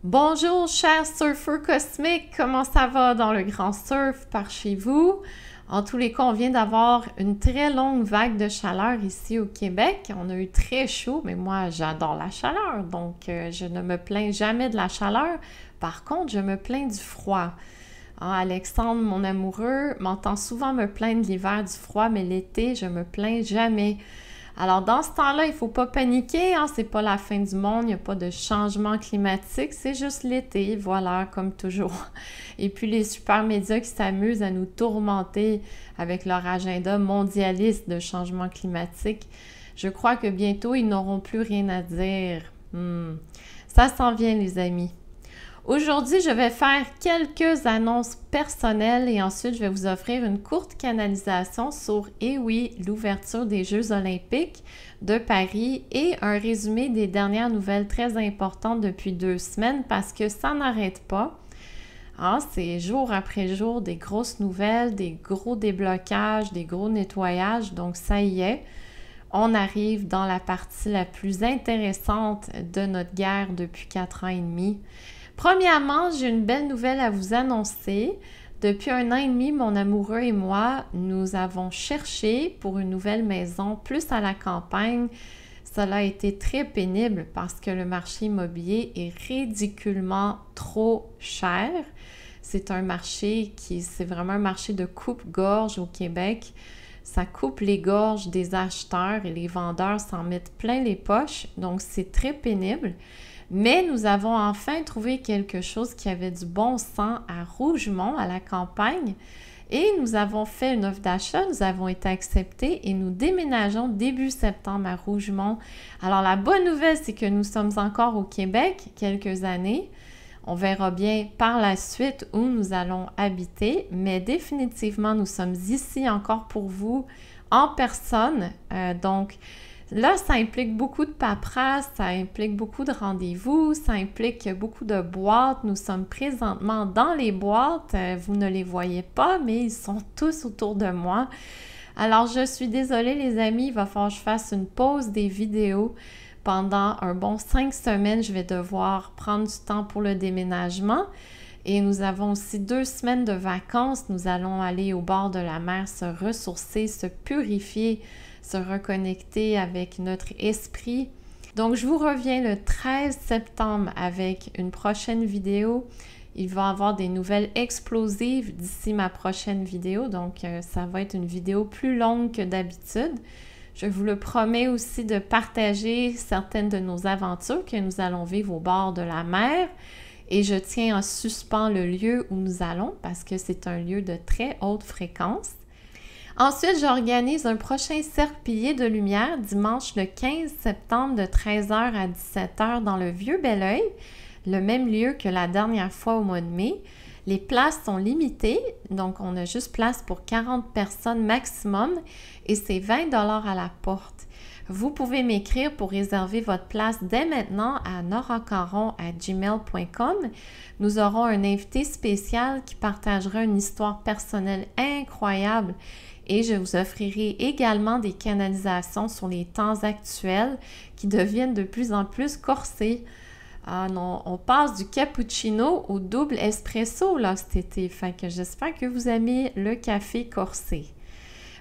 Bonjour chers surfeurs cosmiques, comment ça va dans le grand surf par chez vous? En tous les cas, on vient d'avoir une très longue vague de chaleur ici au Québec. On a eu très chaud, mais moi j'adore la chaleur, donc je ne me plains jamais de la chaleur. Par contre, je me plains du froid. Alexandre, mon amoureux, m'entend souvent me plaindre de l'hiver du froid, mais l'été, je me plains jamais. Alors, dans ce temps-là, il ne faut pas paniquer, c'est pas la fin du monde, il n'y a pas de changement climatique, c'est juste l'été, voilà, comme toujours. Et puis, les super médias qui s'amusent à nous tourmenter avec leur agenda mondialiste de changement climatique, je crois que bientôt, ils n'auront plus rien à dire. Ça s'en vient, les amis. Aujourd'hui, je vais faire quelques annonces personnelles et ensuite, je vais vous offrir une courte canalisation sur, eh oui, l'ouverture des Jeux olympiques de Paris et un résumé des dernières nouvelles très importantes depuis 2 semaines parce que ça n'arrête pas. C'est jour après jour des grosses nouvelles, des gros déblocages, des gros nettoyages, donc ça y est. On arrive dans la partie la plus intéressante de notre guerre depuis 4 ans et demi. Premièrement, j'ai une belle nouvelle à vous annoncer. Depuis 1 an et demi, mon amoureux et moi, nous avons cherché pour une nouvelle maison plus à la campagne. Cela a été très pénible parce que le marché immobilier est ridiculement trop cher. C'est un marché c'est vraiment un marché de coupe-gorge au Québec. Ça coupe les gorges des acheteurs et les vendeurs s'en mettent plein les poches, donc c'est très pénible. Mais nous avons enfin trouvé quelque chose qui avait du bon sens à Rougemont, à la campagne, et nous avons fait une offre d'achat, nous avons été acceptés et nous déménageons début septembre à Rougemont. Alors la bonne nouvelle, c'est que nous sommes encore au Québec quelques années. On verra bien par la suite où nous allons habiter, mais définitivement, nous sommes ici encore pour vous en personne. Donc, là, ça implique beaucoup de paperasse, ça implique beaucoup de rendez-vous, ça implique beaucoup de boîtes. Nous sommes présentement dans les boîtes. Vous ne les voyez pas, mais ils sont tous autour de moi. Alors, je suis désolée, les amis, il va falloir que je fasse une pause des vidéos. Pendant un bon 5 semaines, je vais devoir prendre du temps pour le déménagement. Et nous avons aussi 2 semaines de vacances. Nous allons aller au bord de la mer se ressourcer, se purifier, se reconnecter avec notre esprit. Donc, je vous reviens le 13 septembre avec une prochaine vidéo. Il va y avoir des nouvelles explosives d'ici ma prochaine vidéo. Donc, ça va être une vidéo plus longue que d'habitude. Je vous le promets aussi de partager certaines de nos aventures que nous allons vivre au bord de la mer. Et je tiens en suspens le lieu où nous allons parce que c'est un lieu de très haute fréquence. Ensuite, j'organise un prochain cercle pilier de lumière dimanche le 15 septembre de 13h à 17h dans le Vieux-Belleuil, le même lieu que la dernière fois au mois de mai. Les places sont limitées, donc on a juste place pour 40 personnes maximum et c'est 20 $ à la porte. Vous pouvez m'écrire pour réserver votre place dès maintenant à noracaron@gmail.com. Nous aurons un invité spécial qui partagera une histoire personnelle incroyable et je vous offrirai également des canalisations sur les temps actuels qui deviennent de plus en plus corsés. Ah non, on passe du cappuccino au double espresso là cet été, fait que j'espère que vous aimez le café corsé.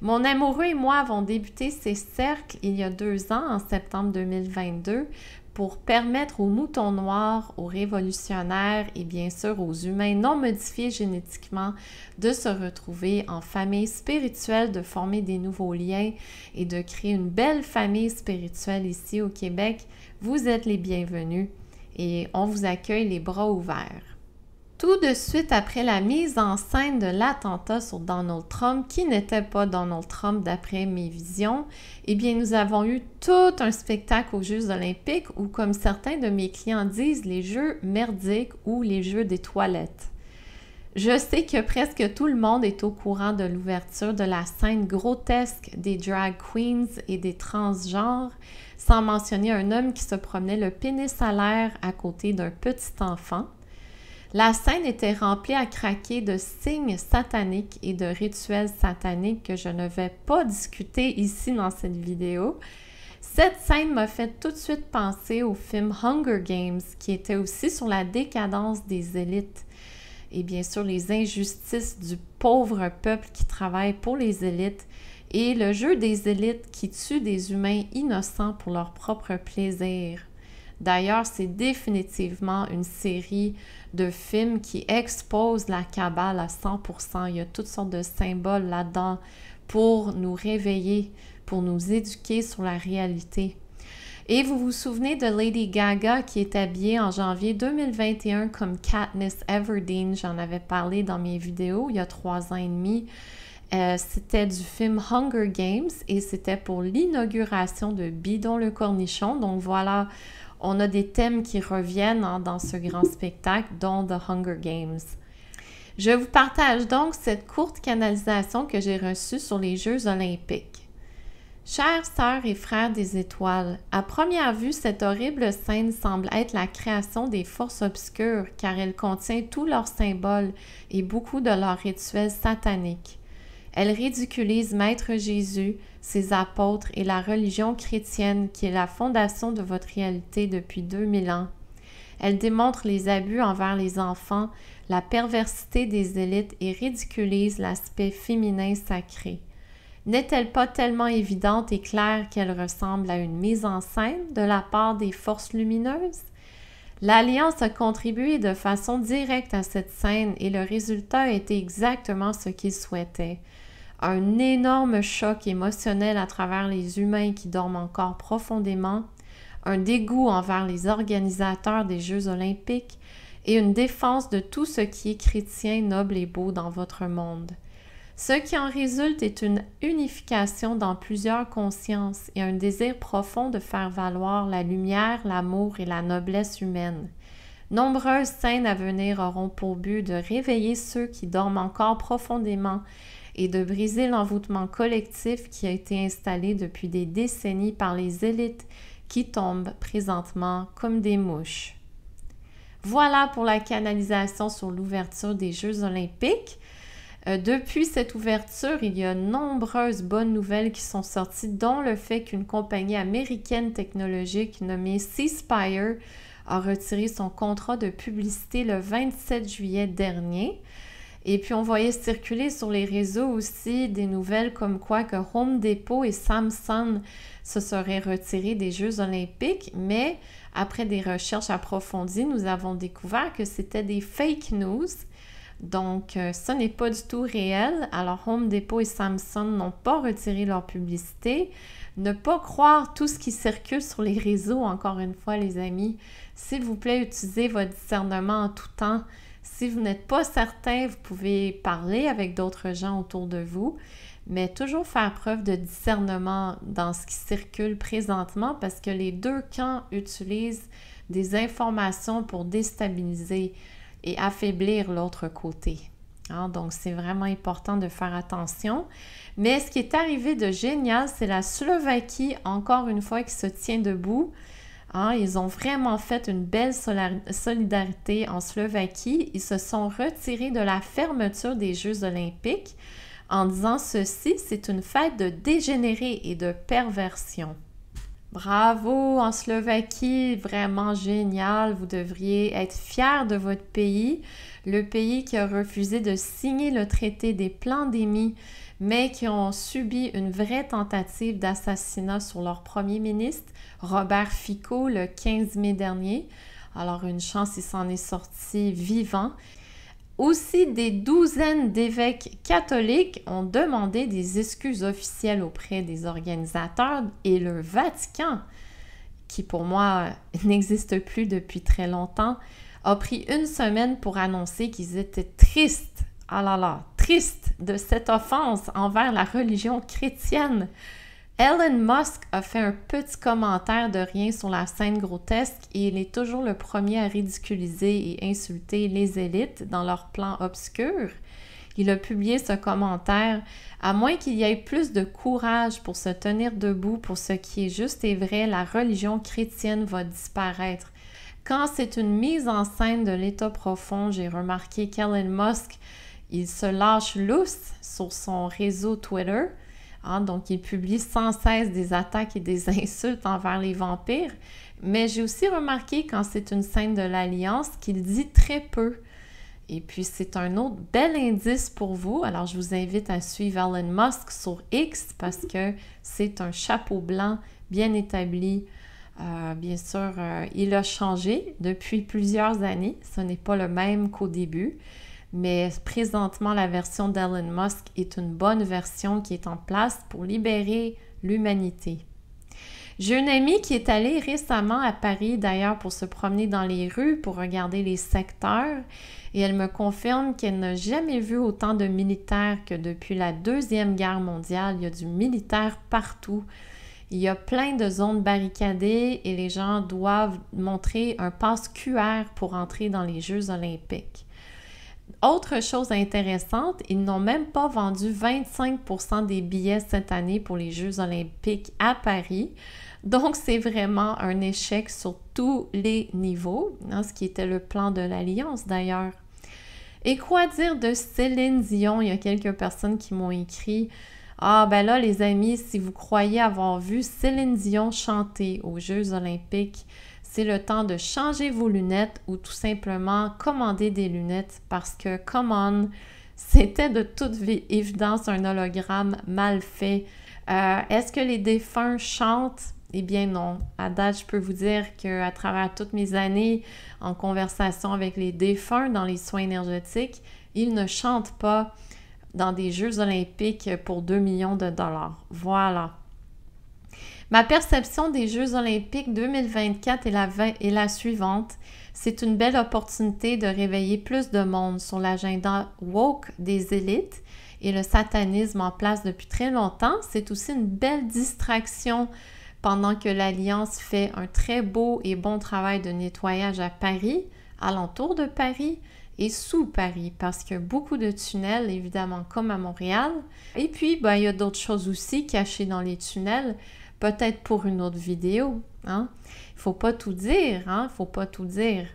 Mon amoureux et moi avons débuté ces cercles il y a 2 ans, en septembre 2022, pour permettre aux moutons noirs, aux révolutionnaires et bien sûr aux humains non modifiés génétiquement de se retrouver en famille spirituelle, de former des nouveaux liens et de créer une belle famille spirituelle ici au Québec. Vous êtes les bienvenus. Et on vous accueille les bras ouverts. Tout de suite après la mise en scène de l'attentat sur Donald Trump, qui n'était pas Donald Trump d'après mes visions, eh bien nous avons eu tout un spectacle aux Jeux olympiques ou comme certains de mes clients disent, les jeux merdiques ou les jeux des toilettes. Je sais que presque tout le monde est au courant de l'ouverture de la scène grotesque des drag queens et des transgenres, sans mentionner un homme qui se promenait le pénis à l'air à côté d'un petit enfant. La scène était remplie à craquer de signes sataniques et de rituels sataniques que je ne vais pas discuter ici dans cette vidéo. Cette scène m'a fait tout de suite penser au film Hunger Games, qui était aussi sur la décadence des élites et bien sûr les injustices du pauvre peuple qui travaille pour les élites et le jeu des élites qui tuent des humains innocents pour leur propre plaisir. D'ailleurs, c'est définitivement une série de films qui expose la cabale à 100%. Il y a toutes sortes de symboles là-dedans pour nous réveiller, pour nous éduquer sur la réalité. Et vous vous souvenez de Lady Gaga qui est habillée en janvier 2021 comme Katniss Everdeen. J'en avais parlé dans mes vidéos il y a 3 ans et demi. C'était du film Hunger Games et c'était pour l'inauguration de Bidon le Cornichon. Donc voilà, on a des thèmes qui reviennent dans ce grand spectacle, dont The Hunger Games. Je vous partage donc cette courte canalisation que j'ai reçue sur les Jeux olympiques. Chères sœurs et frères des étoiles, à première vue, cette horrible scène semble être la création des forces obscures car elle contient tous leurs symboles et beaucoup de leurs rituels sataniques. Elle ridiculise Maître Jésus, ses apôtres et la religion chrétienne qui est la fondation de votre réalité depuis 2000 ans. Elle démontre les abus envers les enfants, la perversité des élites et ridiculise l'aspect féminin sacré. N'est-elle pas tellement évidente et claire qu'elle ressemble à une mise en scène de la part des forces lumineuses? L'Alliance a contribué de façon directe à cette scène et le résultat a été exactement ce qu'ils souhaitaient. Un énorme choc émotionnel à travers les humains qui dorment encore profondément, un dégoût envers les organisateurs des Jeux olympiques et une défense de tout ce qui est chrétien, noble et beau dans votre monde. Ce qui en résulte est une unification dans plusieurs consciences et un désir profond de faire valoir la lumière, l'amour et la noblesse humaine. Nombreuses scènes à venir auront pour but de réveiller ceux qui dorment encore profondément et de briser l'envoûtement collectif qui a été installé depuis des décennies par les élites qui tombent présentement comme des mouches. Voilà pour la canalisation sur l'ouverture des Jeux olympiques. Depuis cette ouverture, il y a nombreuses bonnes nouvelles qui sont sorties, dont le fait qu'une compagnie américaine technologique nommée Ceasefire a retiré son contrat de publicité le 27 juillet dernier. Et puis, on voyait circuler sur les réseaux aussi des nouvelles comme quoi que Home Depot et Samsung se seraient retirés des Jeux olympiques, mais après des recherches approfondies, nous avons découvert que c'était des fake news. Donc, ce n'est pas du tout réel. Alors, Home Depot et Samsung n'ont pas retiré leur publicité. Ne pas croire tout ce qui circule sur les réseaux, encore une fois, les amis. S'il vous plaît, utilisez votre discernement en tout temps. Si vous n'êtes pas certain, vous pouvez parler avec d'autres gens autour de vous, mais toujours faire preuve de discernement dans ce qui circule présentement parce que les deux camps utilisent des informations pour déstabiliser et affaiblir l'autre côté. Donc, c'est vraiment important de faire attention. Mais ce qui est arrivé de génial, c'est la Slovaquie, encore une fois, qui se tient debout. Ils ont vraiment fait une belle solidarité en Slovaquie. Ils se sont retirés de la fermeture des Jeux olympiques en disant ceci, c'est une fête de dégénérés et de perversion. Bravo en Slovaquie, vraiment génial. Vous devriez être fiers de votre pays, le pays qui a refusé de signer le traité des pandémies, mais qui ont subi une vraie tentative d'assassinat sur leur premier ministre, Robert Fico, le 15 mai dernier. Alors, une chance, il s'en est sorti vivant. Aussi, des douzaines d'évêques catholiques ont demandé des excuses officielles auprès des organisateurs et le Vatican, qui pour moi n'existe plus depuis très longtemps, a pris une semaine pour annoncer qu'ils étaient tristes, tristes de cette offense envers la religion chrétienne. Elon Musk a fait un petit commentaire de rien sur la scène grotesque et il est toujours le premier à ridiculiser et insulter les élites dans leur plan obscur. Il a publié ce commentaire « À moins qu'il y ait plus de courage pour se tenir debout pour ce qui est juste et vrai, la religion chrétienne va disparaître. » Quand c'est une mise en scène de l'état profond, j'ai remarqué qu'Elon Musk, il se lâche lousse sur son réseau Twitter Hein? Donc, il publie sans cesse des attaques et des insultes envers les vampires. Mais j'ai aussi remarqué quand c'est une scène de l'Alliance qu'il dit très peu. Et puis, c'est un autre bel indice pour vous. Alors, je vous invite à suivre Elon Musk sur X parce que c'est un chapeau blanc bien établi. Bien sûr, il a changé depuis plusieurs années. Ce n'est pas le même qu'au début. Mais présentement, la version d'Elon Musk est une bonne version qui est en place pour libérer l'humanité. J'ai une amie qui est allée récemment à Paris, d'ailleurs, pour se promener dans les rues, pour regarder les secteurs. Et elle me confirme qu'elle n'a jamais vu autant de militaires que depuis la Deuxième Guerre mondiale. Il y a du militaire partout. Il y a plein de zones barricadées et les gens doivent montrer un passe QR pour entrer dans les Jeux olympiques. Autre chose intéressante, ils n'ont même pas vendu 25% des billets cette année pour les Jeux olympiques à Paris. Donc, c'est vraiment un échec sur tous les niveaux, hein, ce qui était le plan de l'Alliance d'ailleurs. Et quoi dire de Céline Dion? Il y a quelques personnes qui m'ont écrit « Ah, ben là, les amis, si vous croyez avoir vu Céline Dion chanter aux Jeux olympiques, c'est le temps de changer vos lunettes ou tout simplement commander des lunettes parce que, come on, c'était de toute évidence un hologramme mal fait. Est-ce que les défunts chantent? Eh bien non. À date, je peux vous dire qu'à travers toutes mes années en conversation avec les défunts dans les soins énergétiques, ils ne chantent pas dans des Jeux olympiques pour 2 millions de dollars. Voilà. Ma perception des Jeux olympiques 2024 est la suivante. C'est une belle opportunité de réveiller plus de monde sur l'agenda woke des élites et le satanisme en place depuis très longtemps. C'est aussi une belle distraction pendant que l'Alliance fait un très beau et bon travail de nettoyage à Paris, alentour de Paris et sous Paris, parce qu'il y a beaucoup de tunnels, évidemment, comme à Montréal. Et puis, il y a d'autres choses aussi cachées dans les tunnels, peut-être pour une autre vidéo, hein? Il ne faut pas tout dire, hein? Il ne faut pas tout dire.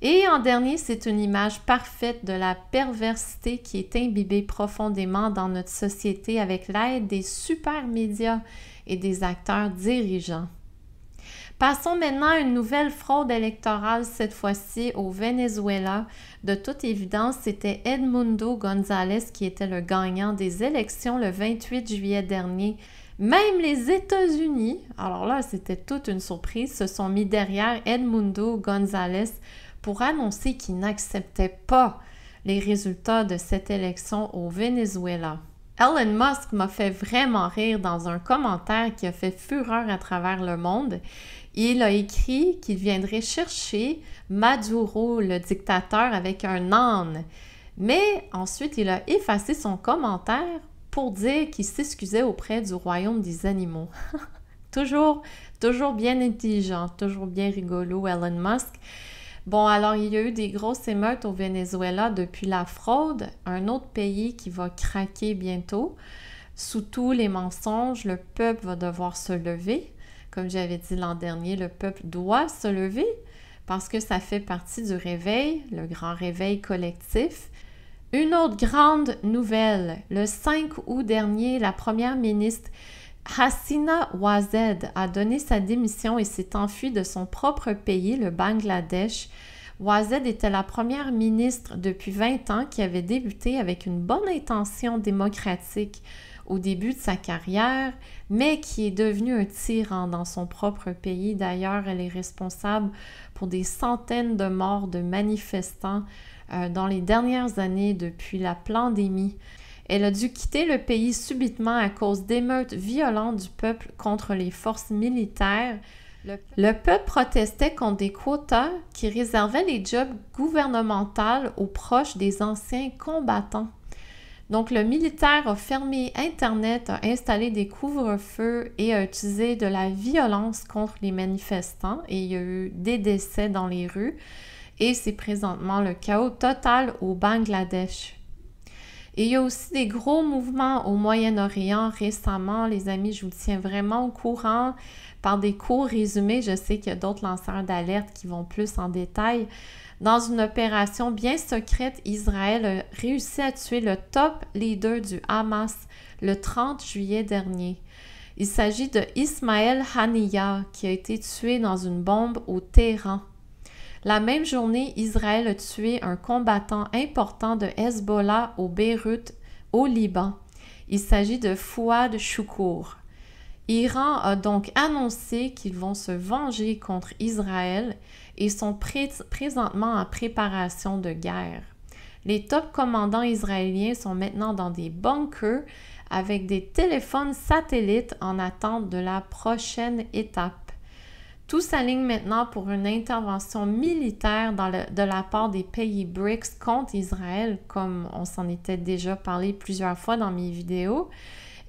Et en dernier, c'est une image parfaite de la perversité qui est imbibée profondément dans notre société avec l'aide des super médias et des acteurs dirigeants. Passons maintenant à une nouvelle fraude électorale, cette fois-ci au Venezuela. De toute évidence, c'était Edmundo González qui était le gagnant des élections le 28 juillet dernier. Même les États-Unis, alors là, c'était toute une surprise, se sont mis derrière Edmundo González pour annoncer qu'ils n'acceptaient pas les résultats de cette élection au Venezuela. Elon Musk m'a fait vraiment rire dans un commentaire qui a fait fureur à travers le monde. Il a écrit qu'il viendrait chercher Maduro, le dictateur, avec un âne. Mais ensuite, il a effacé son commentaire pour dire qu'il s'excusait auprès du royaume des animaux. toujours bien intelligent, toujours bien rigolo, Elon Musk. Bon, alors, il y a eu des grosses émeutes au Venezuela depuis la fraude, un autre pays qui va craquer bientôt. Sous tous les mensonges, le peuple va devoir se lever. Comme j'avais dit l'an dernier, le peuple doit se lever parce que ça fait partie du réveil, le grand réveil collectif. Une autre grande nouvelle, le 5 août dernier, la première ministre Hassina Ouazed a donné sa démission et s'est enfuie de son propre pays, le Bangladesh. Ouazed était la première ministre depuis 20 ans qui avait débuté avec une bonne intention démocratique au début de sa carrière, mais qui est devenue un tyran dans son propre pays. D'ailleurs, elle est responsable pour des centaines de morts de manifestants dans les dernières années depuis la pandémie. Elle a dû quitter le pays subitement à cause d'émeutes violentes du peuple contre les forces militaires. Le peuple protestait contre des quotas qui réservaient les jobs gouvernementaux aux proches des anciens combattants. Donc, le militaire a fermé Internet, a installé des couvre-feux et a utilisé de la violence contre les manifestants et il y a eu des décès dans les rues et c'est présentement le chaos total au Bangladesh. Et il y a aussi des gros mouvements au Moyen-Orient récemment. Les amis, je vous tiens vraiment au courant par des courts résumés. Je sais qu'il y a d'autres lanceurs d'alerte qui vont plus en détail. Dans une opération bien secrète, Israël a réussi à tuer le top leader du Hamas le 30 juillet dernier. Il s'agit de Ismaël Haniyeh qui a été tué dans une bombe au Téhéran. La même journée, Israël a tué un combattant important de Hezbollah au Beyrouth, au Liban. Il s'agit de Fouad Choukour. Iran a donc annoncé qu'ils vont se venger contre Israël et sont présentement en préparation de guerre. Les top commandants israéliens sont maintenant dans des bunkers avec des téléphones satellites en attente de la prochaine étape. Tout s'aligne maintenant pour une intervention militaire de la part des pays BRICS contre Israël, comme on s'en était déjà parlé plusieurs fois dans mes vidéos.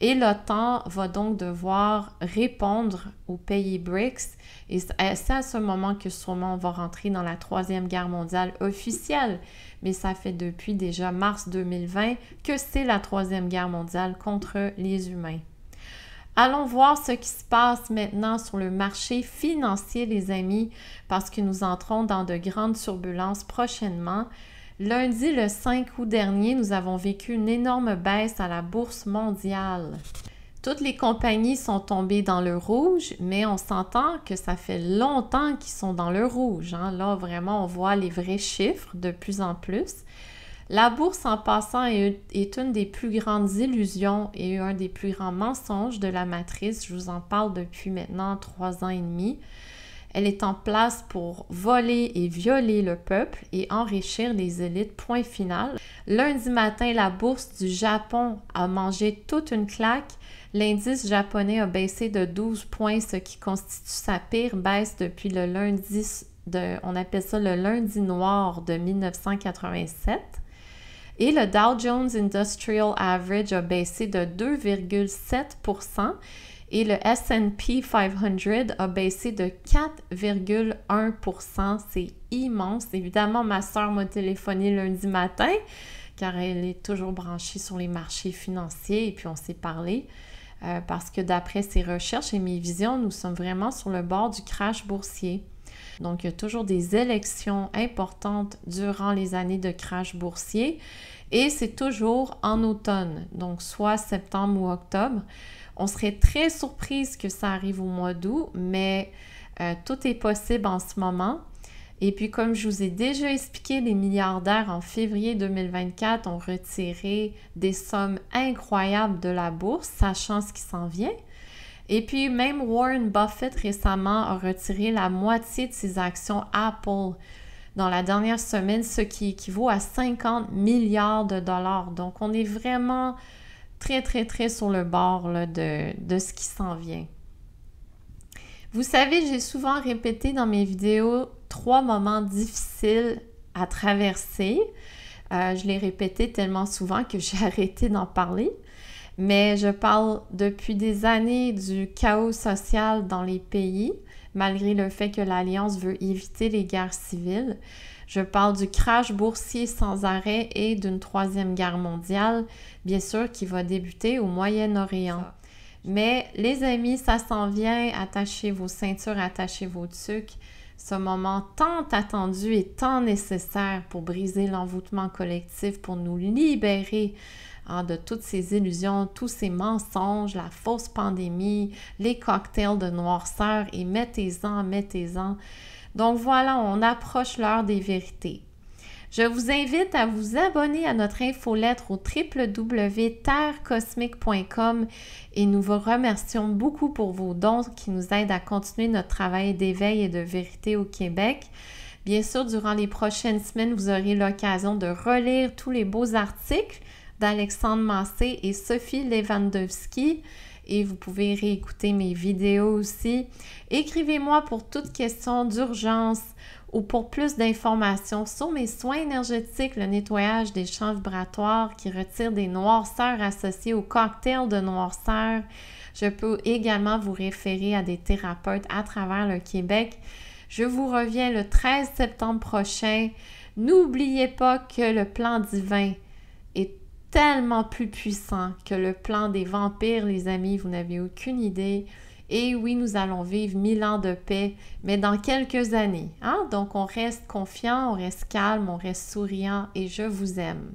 Et l'OTAN va donc devoir répondre aux pays BRICS. Et c'est à ce moment que sûrement on va rentrer dans la Troisième Guerre mondiale officielle. Mais ça fait depuis déjà mars 2020 que c'est la Troisième Guerre mondiale contre les humains. Allons voir ce qui se passe maintenant sur le marché financier, les amis, parce que nous entrons dans de grandes turbulences prochainement. Lundi, le 5 août dernier, nous avons vécu une énorme baisse à la bourse mondiale. Toutes les compagnies sont tombées dans le rouge, mais on s'entend que ça fait longtemps qu'ils sont dans le rouge. Hein? Là, vraiment, on voit les vrais chiffres de plus en plus. La bourse, en passant, est une des plus grandes illusions et un des plus grands mensonges de la matrice. Je vous en parle depuis maintenant 3 ans et demi. Elle est en place pour voler et violer le peuple et enrichir les élites, point final. Lundi matin, la bourse du Japon a mangé toute une claque. L'indice japonais a baissé de 12 points, ce qui constitue sa pire baisse depuis le lundi, on appelle ça le lundi noir de 1987. Et le Dow Jones Industrial Average a baissé de 2,7% et le S&P 500 a baissé de 4,1%. C'est immense. Évidemment, ma soeur m'a téléphoné lundi matin car elle est toujours branchée sur les marchés financiers et puis on s'est parlé parce que d'après ses recherches et mes visions, nous sommes vraiment sur le bord du crash boursier. Donc, il y a toujours des élections importantes durant les années de crash boursier et c'est toujours en automne, donc soit septembre ou octobre. On serait très surprise que ça arrive au mois d'août, mais tout est possible en ce moment. Et puis, comme je vous ai déjà expliqué, les milliardaires en février 2024 ont retiré des sommes incroyables de la bourse, sachant ce qui s'en vient. Et puis, même Warren Buffett récemment a retiré la moitié de ses actions Apple dans la dernière semaine, ce qui équivaut à 50 milliards de dollars. Donc, on est vraiment très, très, très sur le bord là, de ce qui s'en vient. Vous savez, j'ai souvent répété dans mes vidéos 3 moments difficiles à traverser. Je l'ai répété tellement souvent que j'ai arrêté d'en parler. Mais je parle depuis des années du chaos social dans les pays, malgré le fait que l'Alliance veut éviter les guerres civiles. Je parle du crash boursier sans arrêt et d'une 3e guerre mondiale, bien sûr, qui va débuter au Moyen-Orient. Mais les amis, ça s'en vient, attachez vos ceintures, attachez vos tuques. Ce moment tant attendu et tant nécessaire pour briser l'envoûtement collectif, pour nous libérer de toutes ces illusions, tous ces mensonges, la fausse pandémie, les cocktails de noirceur et mettez-en, mettez-en. Donc voilà, on approche l'heure des vérités. Je vous invite à vous abonner à notre infolettre au www.terrecosmique.com et nous vous remercions beaucoup pour vos dons qui nous aident à continuer notre travail d'éveil et de vérité au Québec. Bien sûr, durant les prochaines semaines, vous aurez l'occasion de relire tous les beaux articles d'Alexandre Massé et Sophie Lewandowski et vous pouvez réécouter mes vidéos aussi. Écrivez-moi pour toute question d'urgence ou pour plus d'informations sur mes soins énergétiques, le nettoyage des champs vibratoires qui retire des noirceurs associées au cocktail de noirceur. Je peux également vous référer à des thérapeutes à travers le Québec. Je vous reviens le 13 septembre prochain. N'oubliez pas que le plan divin est tellement plus puissant que le plan des vampires, les amis, vous n'avez aucune idée. Et oui, nous allons vivre 1000 ans de paix, mais dans quelques années. Hein? Donc, on reste confiant, on reste calme, on reste souriant et je vous aime.